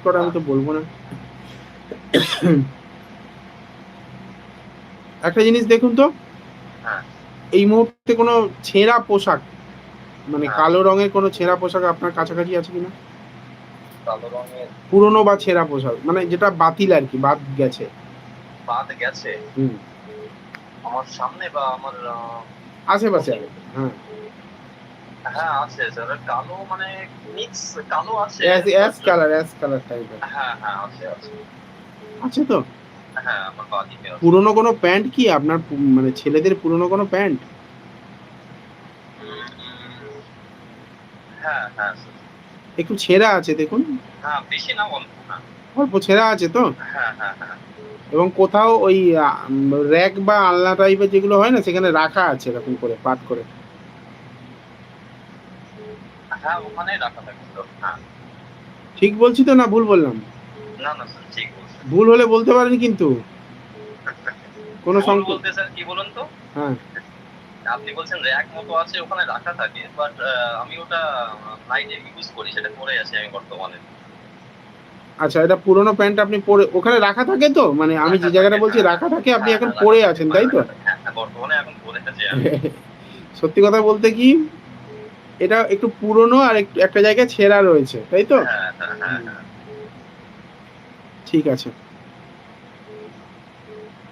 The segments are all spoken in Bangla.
করে আমি তো বলবো না। একটা জিনিস দেখুন তো, হ্যাঁ এই মুহূর্তে কোনো ছেঁড়া পোশাক, মানে হ্যাঁ কালো রঙের কোনো ছেঁড়া পোশাক আপনার কাছাকাছি আছে কিনা? কালো রঙের পুরনো বা ছেঁড়া পোশাক, মানে যেটা বাতিল আর কি, বাদ গেছে। বাদ গেছে হুম। আমার সামনে বা আমার আশেপাশে আর পথে? কি। হ্যাঁ। হ্যাঁ আছে স্যার, কালো মানে মিক্স কালো আছে অ্যাশ বাট কালার টাইপের হ্যাঁ হ্যাঁ আছে আছে। আছে তো? হ্যাঁ আমার বাদিকে আছে। পুরনো কোনো প্যান্ট কি আপনার, মানে ছেলেদের পুরনো কোনো প্যান্ট? উম, হ্যাঁ হ্যাঁ স্যার। একটু ছেঁড়া আছে দেখুন। হ্যাঁ বেশি না, অল্প। হ্যাঁ অল্প ছেঁড়া আছে তো? হ্যাঁ হ্যাঁ হ্যাঁ এবং কোথাও ওই র‍্যাক বা আলনা টাইপের যেগুলো হয় না, সেখানে রাখা আছে এরকম করে পাট করে। হ্যাঁ ওখানে রাখা থাকে তো। হ্যাঁ ঠিক বলছি তো না ভুল বললাম? না না স্যার ঠিক বলছেন। ভুল হলে বলতে পারেন কিন্তু। কোনো ভুল সংকোচ। বলতে স্যার কি বলুন তো, হ্যাঁ। আপনি বলছেন র‍্যাক মতো আছে ওখানে রাখা থাকে, বাট আমি ওটা নাইটে ইউজ করি, সেটা পরে আছি আমি বর্তমানে। আচ্ছা, এটা পুরনো প্যান্ট আপনি পরে ওখানে রাখা থাকে তো? মানে আমি যে রাখা থাকে, জায়গাটা বলছি হ্যাঁ রাখা থাকে, আপনি হ্যাঁ এখন হ্যাঁ রাখা পরে থাকে, আছেন, ওখানে তাই তো? রাখা থাকে। হ্যাঁ হ্যাঁ বর্তমানে এখন পরে আছি আমি। সত্যি কথা বলতে কি, এটা একটু পুরনো আর একটু একটা জায়গায় ছেঁড়া রয়েছে, তাই তো? হ্যাঁ হ্যাঁ হ্যাঁ হুম, হ্যাঁ ঠিক আছে।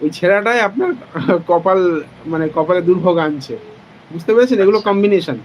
ওই ছেঁড়াটাই আপনার কপাল, মানে কপালে দুর্ভোগ আনছে। বুঝতে পেরেছেন? এগুলো আচ্ছা কম্বিনেশন।